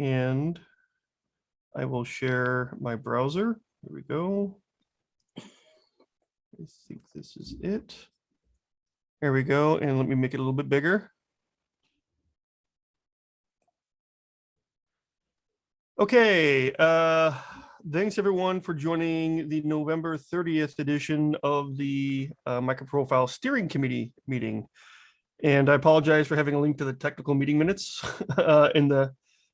and I will share my browser. Here we go. I think this is it. There we go. And let me make it a little bit bigger. Okay. Thanks everyone for joining the November 30th edition of the MicroProfile Steering Committee meeting. And I apologize for having a link to the technical meeting minutes in the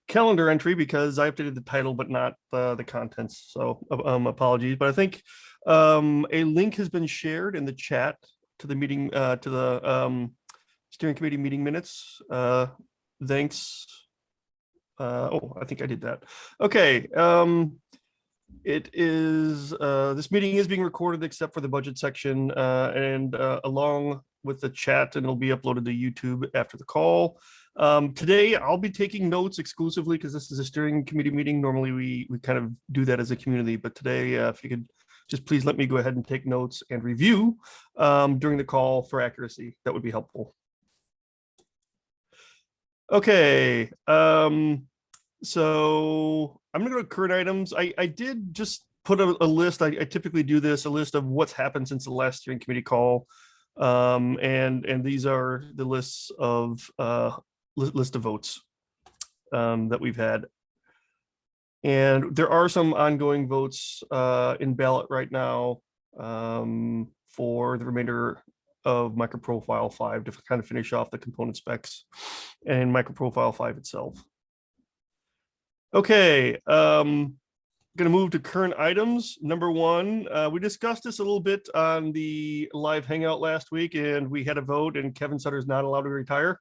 calendar entry because I updated the title, but not the contents. So apologies, but I think a link has been shared in the chat to the meeting, to the steering committee meeting minutes. Thanks. Oh, I think I did that. Okay. It is, this meeting is being recorded except for the budget section and along with the chat, and it'll be uploaded to YouTube after the call. Today, I'll be taking notes exclusively because this is a steering committee meeting. Normally, we kind of do that as a community, but today, if you could just please let me go ahead and take notes and review during the call for accuracy, that would be helpful. Okay, so I'm gonna go to current items. I did just put a list. I typically do this, a list of what's happened since the last steering committee call. And these are the lists of list of votes that we've had. And there are some ongoing votes in ballot right now for the remainder of MicroProfile 5 to kind of finish off the component specs and MicroProfile 5 itself. Okay, going to move to current items. Number one, we discussed this a little bit on the live hangout last week, and we had a vote, and Kevin Sutter is not allowed to retire.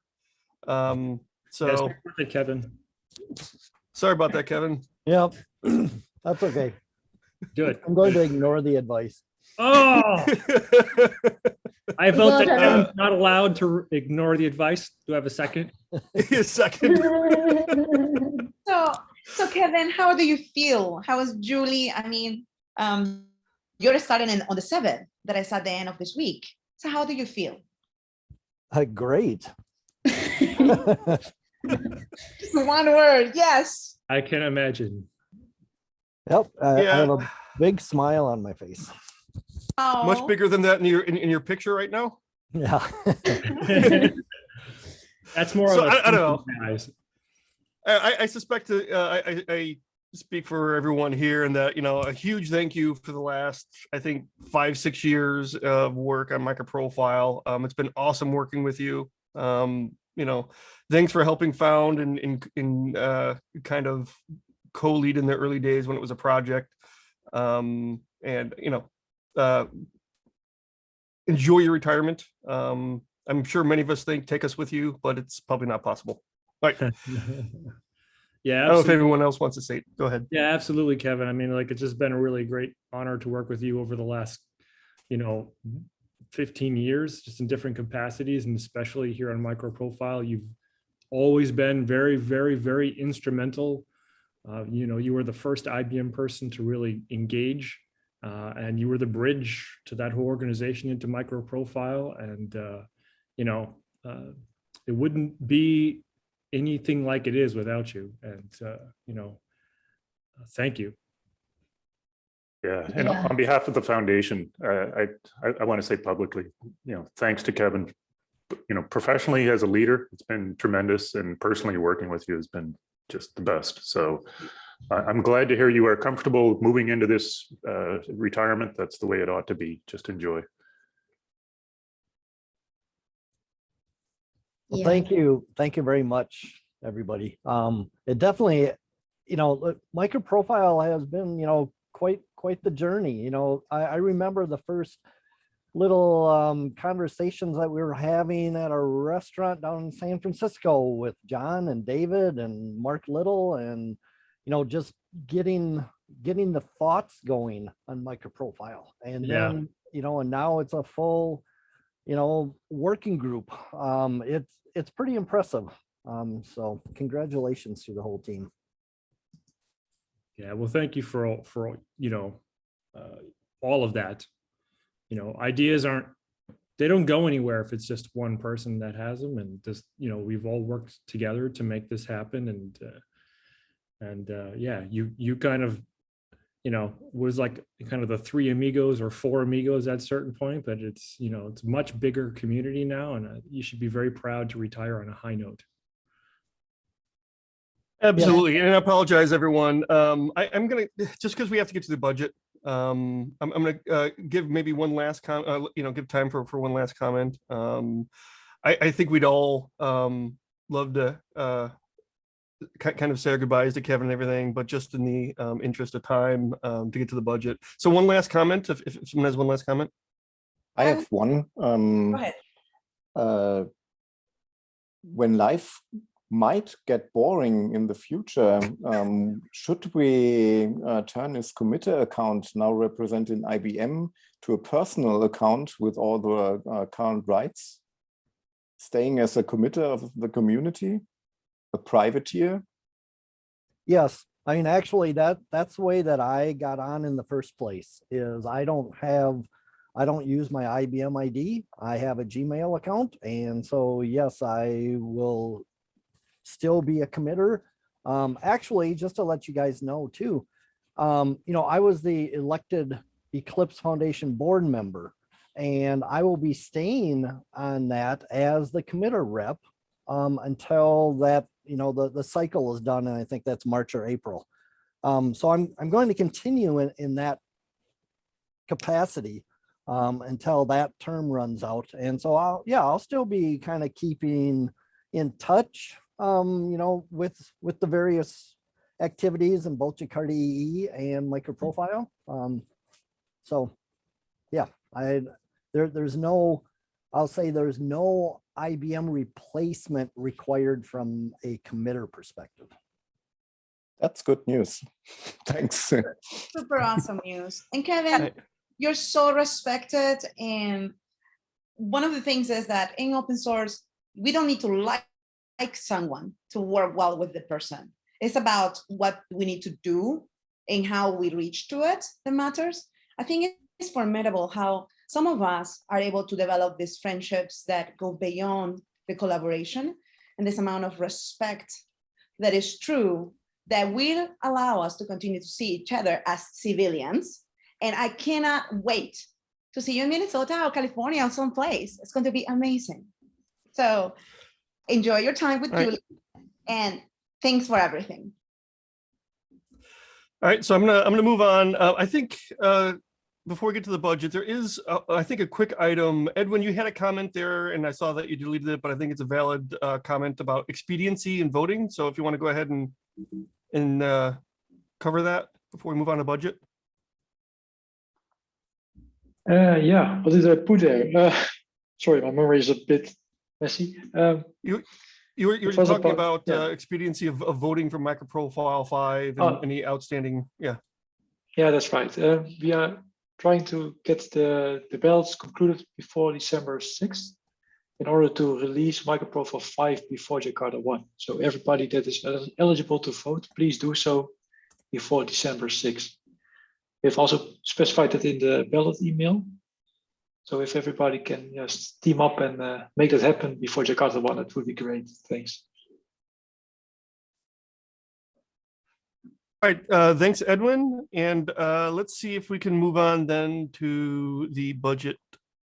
So yes, Kevin. Sorry about that, Kevin. Yep, that's okay. Good. I'm going to ignore the advice. Oh, I vote that Kevin's not allowed to ignore the advice. Do I have a second? A second. So Kevin, how do you feel? How is Julie? I mean, you're starting on the 7th that I saw at the end of this week. So how do you feel? Great. Just one word, yes. I can imagine. Yep, I Yeah. have a big smile on my face. Oh. Much bigger than that in your picture right now. Yeah. That's more So of a I don't know. guys. I suspect I speak for everyone here, and that, you know, a huge thank you for the last, I think, 5-6 years of work on MicroProfile. It's been awesome working with you. You know, thanks for helping found and kind of co-lead in the early days when it was a project. And you know, enjoy your retirement. I'm sure many of us think take us with you, but it's probably not possible. Right. Yeah, I don't know if absolutely. anyone else wants to say it. Go ahead. Yeah, absolutely, Kevin. I mean, like, it's just been a really great honor to work with you over the last, 15 years, just in different capacities, and especially here on MicroProfile. You've always been very, very, very instrumental. You were the first IBM person to really engage, and you were the bridge to that whole organization into MicroProfile. And, it wouldn't be anything like it is without you. And, thank you. Yeah, and on behalf of the foundation, I want to say publicly, thanks to Kevin. Professionally as a leader, it's been tremendous, and personally working with you has been just the best. So I'm glad to hear you are comfortable moving into this retirement. That's the way it ought to be. Just enjoy. Well, thank you very much, everybody. It definitely, MicroProfile has been, quite the journey. I remember the first little conversations that we were having at a restaurant down in San Francisco with John and David and Mark Little, and just getting the thoughts going on MicroProfile. And then and now it's a full working group. It's pretty impressive. So congratulations to the whole team. Yeah, well, thank you for all of that. Ideas they don't go anywhere if it's just one person that has them. And just, we've all worked together to make this happen. And, And yeah, you kind of, was like kind of the 3 amigos or 4 amigos at a certain point, but it's, it's a much bigger community now, and you should be very proud to retire on a high note. Absolutely. And I apologize, everyone. I'm going to, just because we have to get to the budget, I'm going to give maybe one last give time for one last comment. I think we'd all love to kind of say our goodbyes to Kevin and everything, but just in the interest of time to get to the budget. So one last comment, if someone has one last comment. I have one. Go ahead. When life might get boring in the future, should we turn this committer account, now representing IBM, to a personal account with all the current rights, staying as a committer of the community, a privateer? Yes, I mean, actually, that's the way that I got on in the first place. Is I don't use my IBM ID. I have a Gmail account, and so yes, I will still be a committer. Actually, just to let you guys know too, I was the elected Eclipse Foundation board member, and I will be staying on that as the committer rep until that, the cycle is done, and I think that's March or April. So I'm going to continue in that capacity until that term runs out. And so I'll still be kind of keeping in touch, with the various activities in both Jakarta EE and MicroProfile. So yeah, there's no IBM replacement required from a committer perspective. That's good news. Thanks. Super awesome news. And Kevin, you're so respected. And one of the things is that in open source, we don't need to like someone to work well with the person. It's about what we need to do and how we reach to it that matters. I think it's formidable how some of us are able to develop these friendships that go beyond the collaboration, and this amount of respect that is true, that will allow us to continue to see each other as civilians. And I cannot wait to see you in Minnesota or California or someplace. It's going to be amazing. So enjoy your time with Julie, and thanks for everything. All right, so I'm gonna move on. I think before we get to the budget, there is I think a quick item. Edwin, you had a comment there, and I saw that you deleted it, but I think it's a valid comment about expediency in voting. So if you want to go ahead and cover that before we move on to budget. Yeah, what did I put there? Sorry, my memory is a bit messy. You were talking about expediency of voting for MicroProfile 5 and any outstanding, Yeah, that's right. We are trying to get the ballots concluded before December 6th in order to release MicroProfile 5 before Jakarta 1. So everybody that is eligible to vote, please do so before December 6th. We've also specified that in the ballot email. So if everybody can just team up and make that happen before Jakarta 1, that would be great. Thanks. All right, thanks, Edwin. And let's see if we can move on then to the budget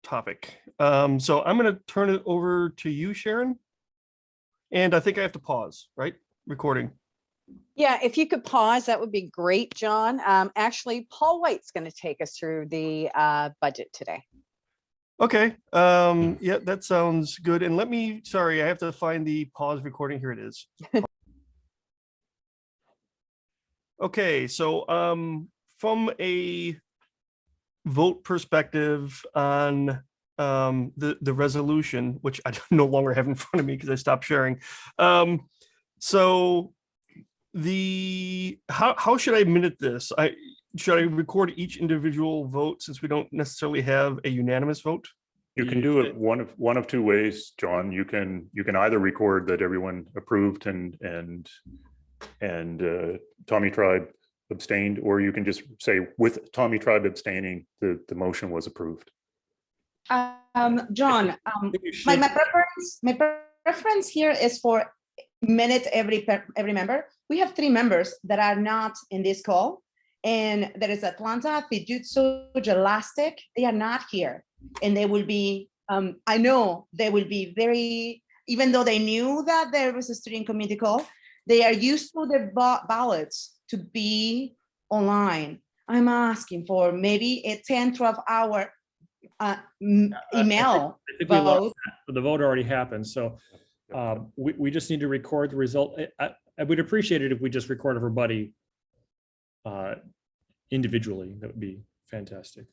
topic. So I'm going to turn it over to you, Sharon. And I think I have to pause, right? Recording. Yeah, if you could pause, that would be great, John. Actually, Paul White's going to take us through the budget today. Okay. Yeah, that sounds good. And sorry, I have to find the pause recording. Here it is. Okay, so from a vote perspective on the resolution, which I no longer have in front of me because I stopped sharing. So how should I minute this? Should I record each individual vote since we don't necessarily have a unanimous vote? You can do it one of two ways, John. You can either record that everyone approved and Tommy Tribe abstained, or you can just say with Tommy Tribe abstaining, the motion was approved. John, my preference here is for minute every member. We have 3 members that are not in this call. And there is Atlanta, Fujitsu, Elastic. They are not here. And they will be, I know they will be very, even though they knew that there was a steering committee call, they are used to the ballots to be online. I'm asking for maybe a 10, 12-hour email I think we lost vote. that. The vote already happened. So we just need to record the result. I would appreciate it if we just record everybody individually. That would be fantastic.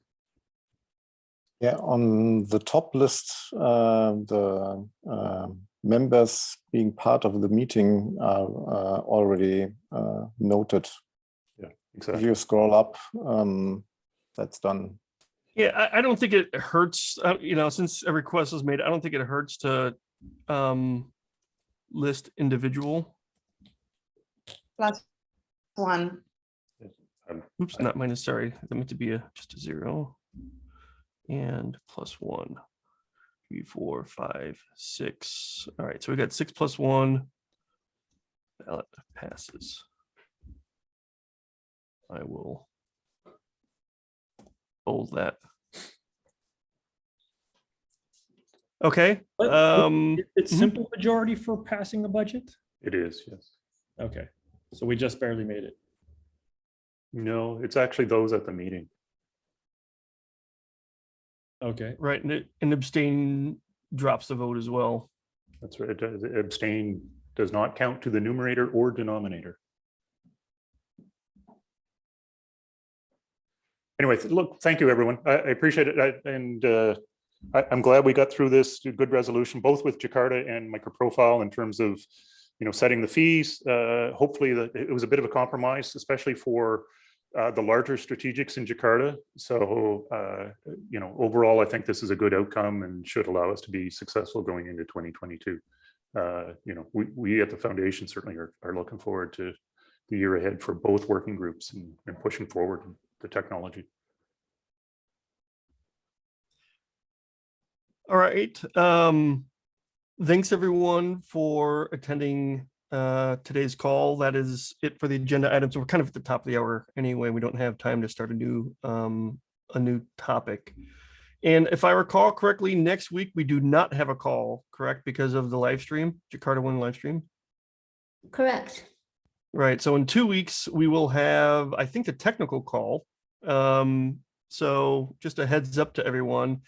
Yeah, on the top list, the members being part of the meeting are already noted. Yeah, If exactly. you scroll up, that's done. Yeah, I don't think it hurts, since a request was made, I don't think it hurts to list individual. +1. Oops, not minus, sorry. That meant to be just a 0. And +1. 3, 4, 5, 6. All right, so we got 6 + 1. Ballot passes. I will bold that. Okay. It's simple majority for passing the budget. It is, yes. Okay, so we just barely made it. No, it's actually those at the meeting. Okay, Right, and abstain drops the vote as well. That's right. Abstain does not count to the numerator or denominator. Anyway, look, thank you, everyone. I appreciate it. I'm glad we got through this good resolution, both with Jakarta and MicroProfile in terms of, setting the fees. Hopefully it was a bit of a compromise, especially for the larger strategics in Jakarta. So, overall, I think this is a good outcome and should allow us to be successful going into 2022. We at the foundation certainly are looking forward to the year ahead for both working groups and pushing forward the technology. All right. Thanks everyone for attending today's call. That is it for the agenda items. We're kind of at the top of the hour anyway. We don't have time to start a new topic. And if I recall correctly, next week we do not have a call, correct? Because of the live stream, Jakarta 1 live stream. Correct. Right. So in 2 weeks we will have, I think, the technical call. So just a heads up to everyone.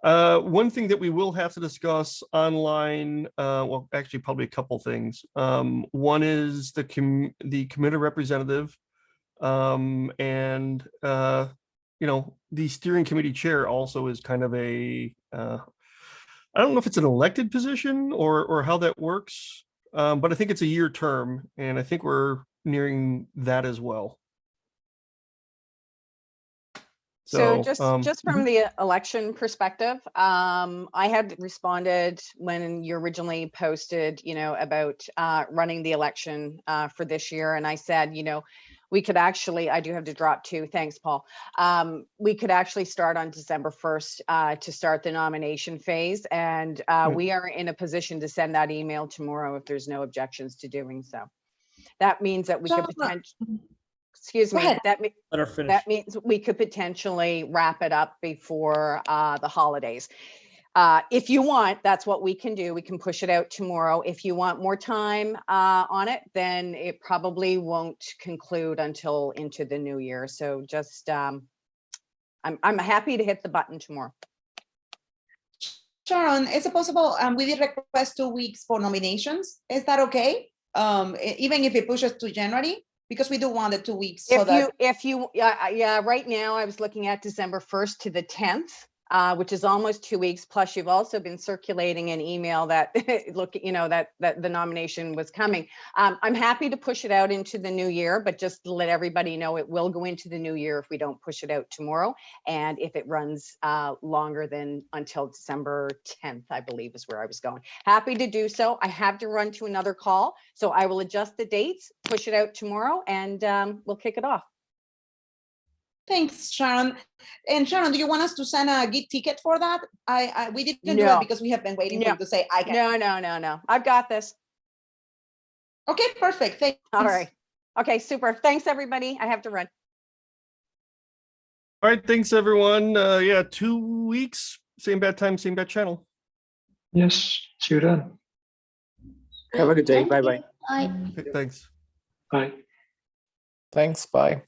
One thing that we will have to discuss online, well, actually probably a couple things. One is the committee representative, and the steering committee chair also is kind of a, I don't know if it's an elected position or how that works, but I think it's a year term, and I think we're nearing that as well. So just from the election perspective, I had responded when you originally posted, about running the election for this year. And I said, we could actually, I do have to drop too. Thanks, Paul. We could actually start on December 1st to start the nomination phase. And we are in a position to send that email tomorrow if there's no objections to doing so. That means that we could potentially... Excuse me, that means we could potentially wrap it up before the holidays. If you want, that's what we can do. We can push it out tomorrow. If you want more time on it, then it probably won't conclude until into the new year. So just, I'm happy to hit the button tomorrow. Sharon, is it possible, we did request 2 weeks for nominations. Is that okay? Even if it pushes to January? Because we do want the 2 weeks. Yeah, right now I was looking at December 1st to the 10th, which is almost 2 weeks. Plus, you've also been circulating an email that that the nomination was coming. I'm happy to push it out into the new year, but just to let everybody know, it will go into the new year if we don't push it out tomorrow, and if it runs longer than until December 10th, I believe is where I was going. Happy to do so. I have to run to another call, so I will adjust the dates, push it out tomorrow, and we'll kick it off. Thanks, Sharon. And Sharon, do you want us to send a gift ticket for that? We didn't do it because we have been waiting for you to say I can. No. I've got this. Okay, perfect. Thanks. All right. Okay, super. Thanks, everybody. I have to run. All right, thanks everyone. Yeah, 2 weeks, same bad time, same bad channel. Yes, see you then. Have a good day. Thank Bye-bye. you. Bye. Okay, thanks. Bye. Thanks, bye.